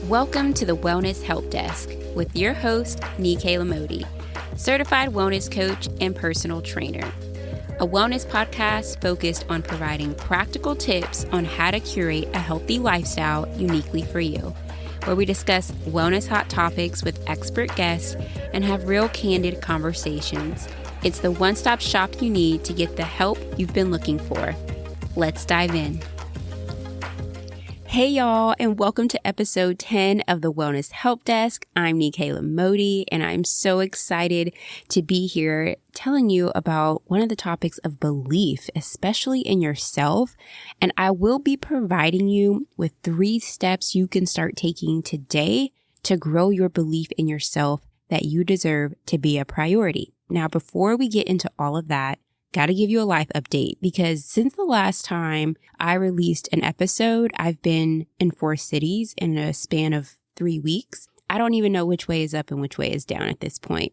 Welcome to the Wellness Help Desk with your host, Michaela Modi, certified wellness coach and personal trainer. A wellness podcast focused on providing practical tips on how to curate a healthy lifestyle uniquely for you, where we discuss wellness hot topics with expert guests and have real candid conversations. It's the one-stop shop you need to get the help you've been looking for. Let's dive in. Hey y'all, and welcome to episode 10 of the Wellness Help Desk. I'm Michaela Modi, and I'm so excited to be here telling you about one of the topics of belief, especially in yourself. And I will be providing you with 3 steps you can start taking today to grow your belief in yourself that you deserve to be a priority. Now, before we get into all of that, got to give you a life update because since the last time I released an episode, I've been in 4 cities in a span of 3 weeks. I don't even know which way is up and which way is down at this point.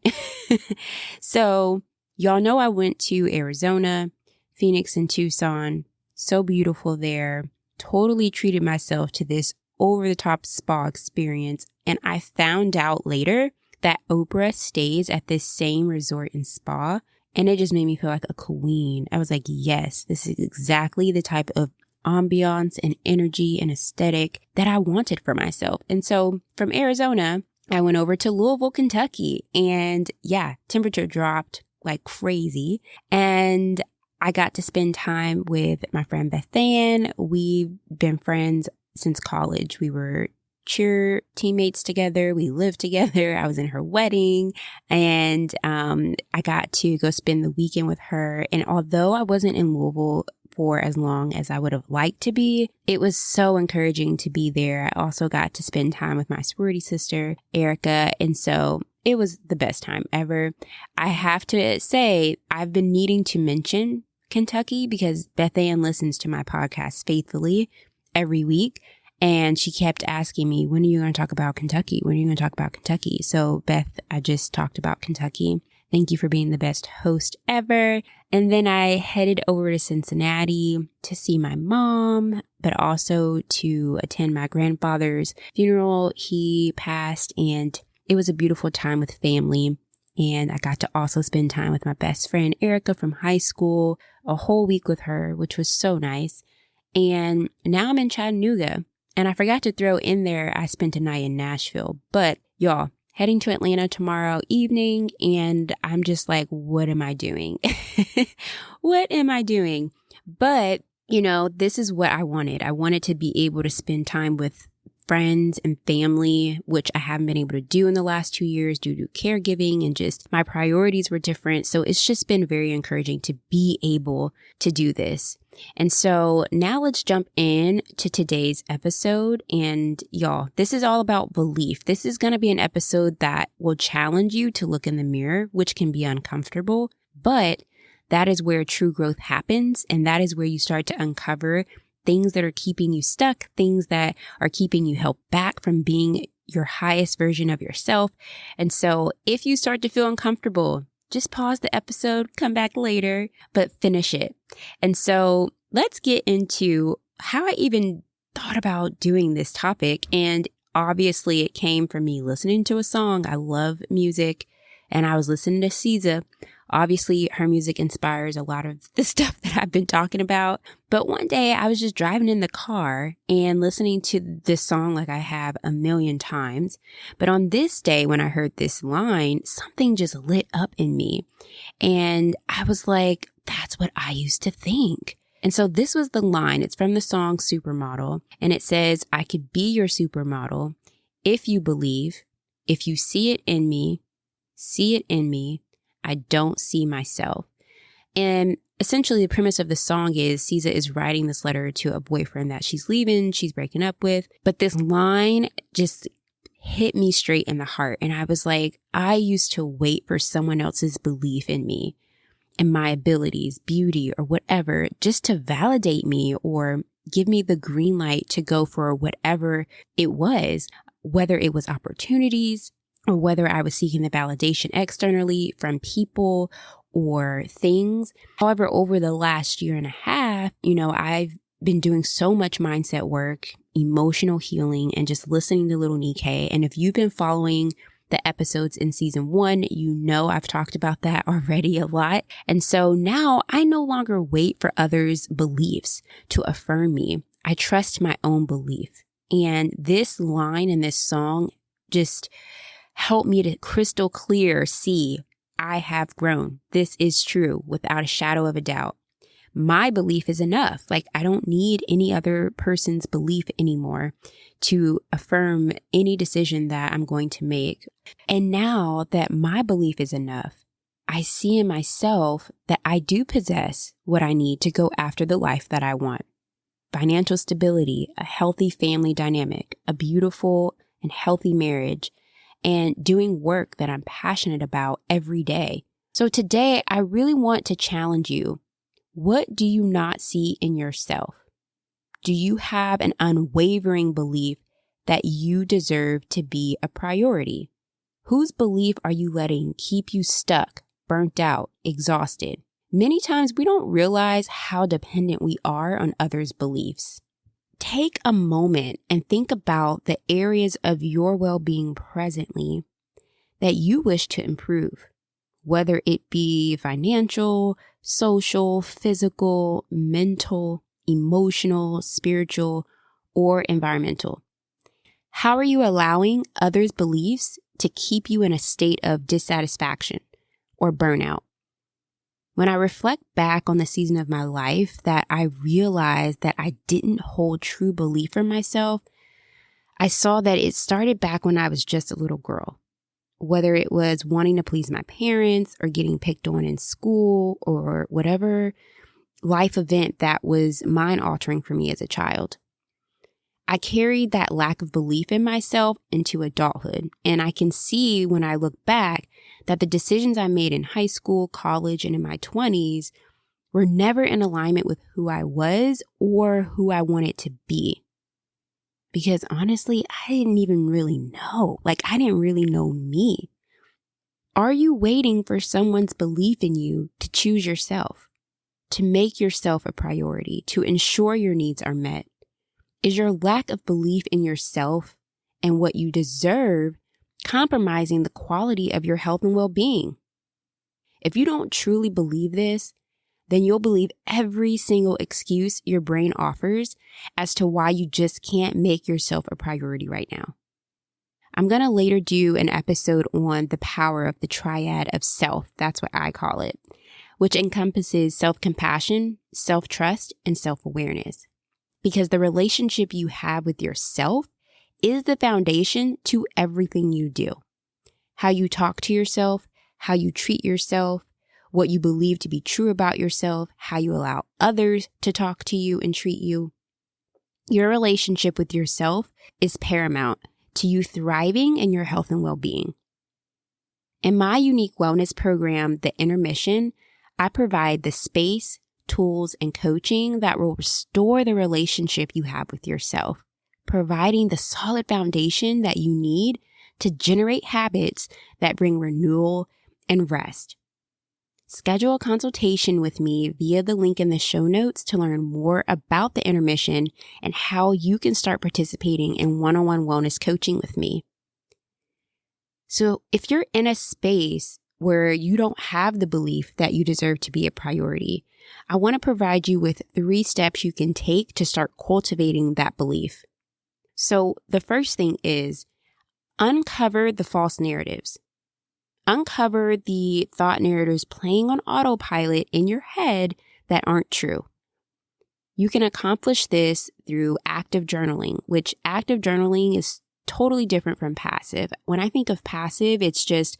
So y'all know I went to Arizona, Phoenix, and Tucson. So beautiful there. Totally treated myself to this over-the-top spa experience. And I found out later that Oprah stays at this same resort and spa. And it just made me feel like a queen. I was like, yes, this is exactly the type of ambiance and energy and aesthetic that I wanted for myself. And so from Arizona, I went over to Louisville, Kentucky. And yeah, temperature dropped like crazy. And I got to spend time with my friend Beth Ann. We've been friends since college. We were cheer teammates together. We lived together. I was in her wedding and I got to go spend the weekend with her. And although I wasn't in Louisville for as long as I would have liked to be, it was so encouraging to be there. I also got to spend time with my sorority sister, Erica. And so it was the best time ever. I have to say, I've been needing to mention Kentucky because Beth Ann listens to my podcast faithfully every week. And she kept asking me, when are you going to talk about Kentucky? When are you going to talk about Kentucky? So Beth, I just talked about Kentucky. Thank you for being the best host ever. And then I headed over to Cincinnati to see my mom, but also to attend my grandfather's funeral. He passed and it was a beautiful time with family. And I got to also spend time with my best friend, Erica from high school, a whole week with her, which was so nice. And now I'm in Chattanooga. And I forgot to throw in there, I spent a night in Nashville. But y'all, heading to Atlanta tomorrow evening, and I'm just like, what am I doing? What am I doing? But, you know, this is what I wanted. I wanted to be able to spend time with friends and family, which I haven't been able to do in the last 2 years due to caregiving and just my priorities were different. So it's just been very encouraging to be able to do this. And so now let's jump in to today's episode. And y'all, this is all about belief. This is going to be an episode that will challenge you to look in the mirror, which can be uncomfortable, but that is where true growth happens. And that is where you start to uncover things that are keeping you stuck, things that are keeping you held back from being your highest version of yourself. And so if you start to feel uncomfortable, just pause the episode, come back later, but finish it. And so let's get into how I even thought about doing this topic. And obviously it came from me listening to a song. I love music and I was listening to SZA. Obviously, her music inspires a lot of the stuff that I've been talking about. But one day I was just driving in the car and listening to this song like I have a million times. But on this day, when I heard this line, something just lit up in me. And I was like, that's what I used to think. And so this was the line. It's from the song Supermodel. And it says, I could be your supermodel if you believe, if you see it in me, I don't see myself. And essentially the premise of the song is SZA is writing this letter to a boyfriend that she's leaving, she's breaking up with. But this line just hit me straight in the heart. And I was like, I used to wait for someone else's belief in me and my abilities, beauty, or whatever, just to validate me or give me the green light to go for whatever it was, whether it was opportunities, or whether I was seeking the validation externally from people or things. However, over the last year and a half, I've been doing so much mindset work. emotional healing and just listening to little Nikkei. And if you've been following the episodes in season 1, you know I've talked about that already a lot. And so now I no longer wait for others' beliefs to affirm me. I trust my own belief. And this line in this song just helped me to crystal clear see I have grown. This is true without a shadow of a doubt. My belief is enough. Like, I don't need any other person's belief anymore to affirm any decision that I'm going to make. And now that my belief is enough, I see in myself that I do possess what I need to go after the life that I want. Financial stability, a healthy family dynamic, a beautiful and healthy marriage, and doing work that I'm passionate about every day. So today, I really want to challenge you. What do you not see in yourself? Do you have an unwavering belief that you deserve to be a priority? Whose belief are you letting keep you stuck, burnt out, exhausted? Many times we don't realize how dependent we are on others' beliefs. Take a moment and think about the areas of your well-being presently that you wish to improve, whether it be financial, social, physical, mental, emotional, spiritual, or environmental. How are you allowing others' beliefs to keep you in a state of dissatisfaction or burnout? When I reflect back on the season of my life that I realized that I didn't hold true belief in myself, I saw that it started back when I was just a little girl. Whether it was wanting to please my parents or getting picked on in school or whatever life event that was mind-altering for me as a child. I carried that lack of belief in myself into adulthood, and I can see when I look back that the decisions I made in high school, college, and in my 20s were never in alignment with who I was or who I wanted to be. Because honestly, I didn't even really know. I didn't really know me. Are you waiting for someone's belief in you to choose yourself, to make yourself a priority, to ensure your needs are met? Is your lack of belief in yourself and what you deserve compromising the quality of your health and well-being? If you don't truly believe this, then you'll believe every single excuse your brain offers as to why you just can't make yourself a priority right now. I'm going to later do an episode on the power of the triad of self. That's what I call it, which encompasses self-compassion, self-trust, and self-awareness. Because the relationship you have with yourself is the foundation to everything you do. How you talk to yourself, how you treat yourself, what you believe to be true about yourself, how you allow others to talk to you and treat you. Your relationship with yourself is paramount to you thriving in your health and well-being. In my unique wellness program, The Intermission, I provide the space, tools, and coaching that will restore the relationship you have with yourself, providing the solid foundation that you need to generate habits that bring renewal and rest. Schedule a consultation with me via the link in the show notes to learn more about The Intermission and how you can start participating in one-on-one wellness coaching with me. So if you're in a space where you don't have the belief that you deserve to be a priority, I want to provide you with 3 steps you can take to start cultivating that belief. So the first thing is uncover the false narratives. Uncover the thought narratives playing on autopilot in your head that aren't true. You can accomplish this through active journaling, which active journaling is totally different from passive. When I think of passive, it's just,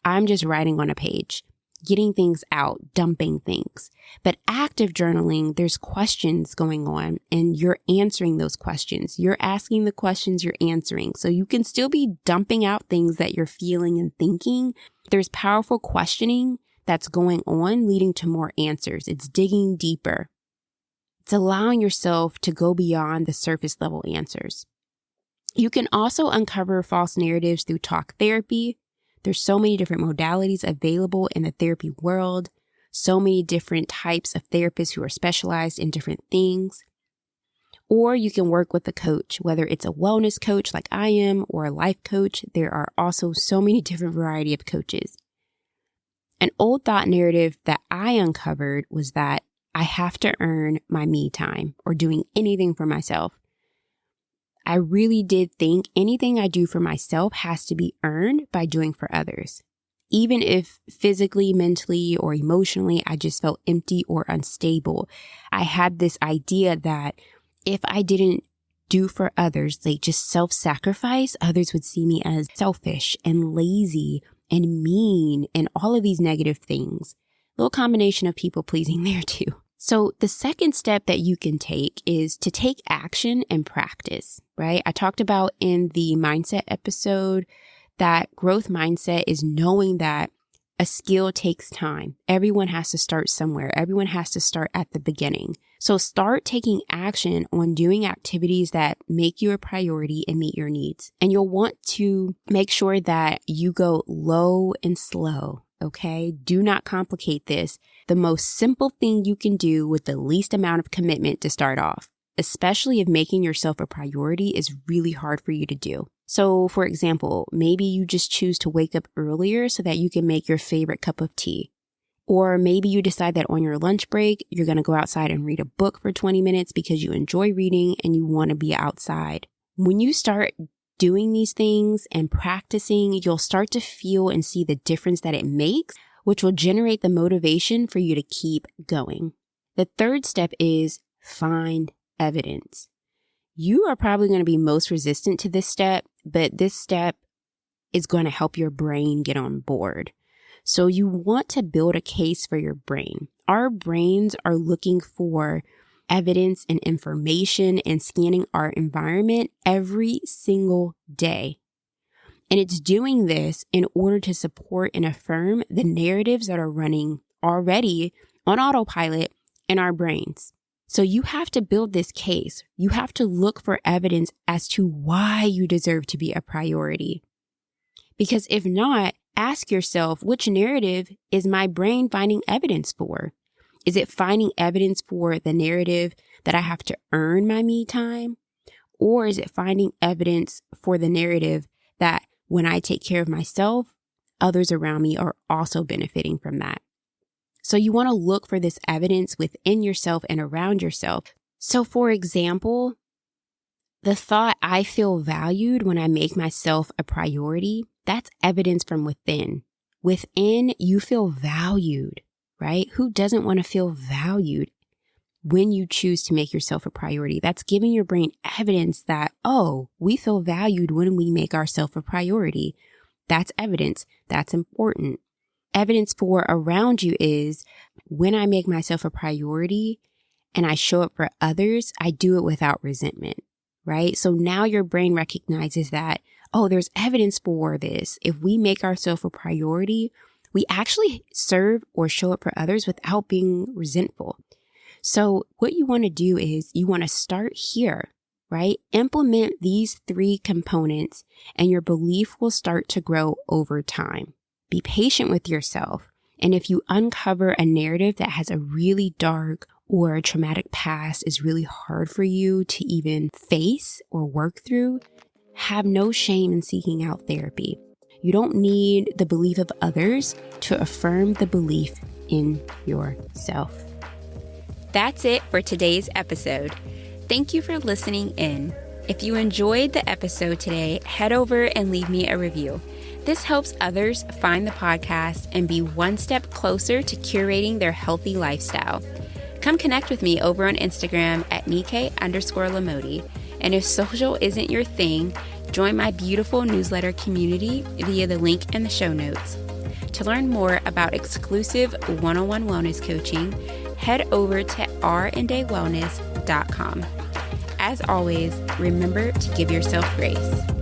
I'm just writing on a page, getting things out, dumping things. But active journaling, there's questions going on and you're answering those questions. You're asking the questions, you're answering. So you can still be dumping out things that you're feeling and thinking. There's powerful questioning that's going on, leading to more answers. It's digging deeper. It's allowing yourself to go beyond the surface level answers. You can also uncover false narratives through talk therapy. There's so many different modalities available in the therapy world, so many different types of therapists who are specialized in different things. Or you can work with a coach, whether it's a wellness coach like I am or a life coach. There are also so many different variety of coaches. An old thought narrative that I uncovered was that I have to earn my me time or doing anything for myself. I really did think anything I do for myself has to be earned by doing for others. Even if physically, mentally, or emotionally, I just felt empty or unstable. I had this idea that if I didn't do for others, like just self-sacrifice, others would see me as selfish and lazy and mean and all of these negative things. A little combination of people pleasing there too. So the second step that you can take is to take action and practice, right? I talked about in the mindset episode that growth mindset is knowing that a skill takes time. Everyone has to start somewhere. Everyone has to start at the beginning. So start taking action on doing activities that make you a priority and meet your needs. And you'll want to make sure that you go low and slow. Okay, do not complicate this. The most simple thing you can do with the least amount of commitment to start off, especially if making yourself a priority is really hard for you to do. So for example, maybe you just choose to wake up earlier so that you can make your favorite cup of tea. Or maybe you decide that on your lunch break, you're going to go outside and read a book for 20 minutes because you enjoy reading and you want to be outside. When you start doing these things and practicing, you'll start to feel and see the difference that it makes, which will generate the motivation for you to keep going. The third step is find evidence. You are probably going to be most resistant to this step, but this step is going to help your brain get on board. So you want to build a case for your brain. Our brains are looking for evidence and information and scanning our environment every single day. And it's doing this in order to support and affirm the narratives that are running already on autopilot in our brains. So you have to build this case. You have to look for evidence as to why you deserve to be a priority. Because if not, ask yourself, which narrative is my brain finding evidence for? Is it finding evidence for the narrative that I have to earn my me time? Or is it finding evidence for the narrative that when I take care of myself, others around me are also benefiting from that? So you want to look for this evidence within yourself and around yourself. So for example, the thought, I feel valued when I make myself a priority, that's evidence from within. Within, you feel valued, right? Who doesn't want to feel valued when you choose to make yourself a priority? That's giving your brain evidence that, oh, we feel valued when we make ourselves a priority. That's evidence. That's important. Evidence for around you is when I make myself a priority and I show up for others, I do it without resentment, right? So now your brain recognizes that, oh, there's evidence for this. If we make ourselves a priority, we actually serve or show up for others without being resentful. So what you want to do is you want to start here, right? Implement these 3 components and your belief will start to grow over time. Be patient with yourself. And if you uncover a narrative that has a really dark or a traumatic past is really hard for you to even face or work through, have no shame in seeking out therapy. You don't need the belief of others to affirm the belief in yourself. That's it for today's episode. Thank you for listening in. If you enjoyed the episode today, head over and leave me a review. This helps others find the podcast and be one step closer to curating their healthy lifestyle. Come connect with me over on Instagram at Nike_Lamoti. And if social isn't your thing, join my beautiful newsletter community via the link in the show notes. To learn more about exclusive one-on-one wellness coaching, head over to randawellness.com. As always, remember to give yourself grace.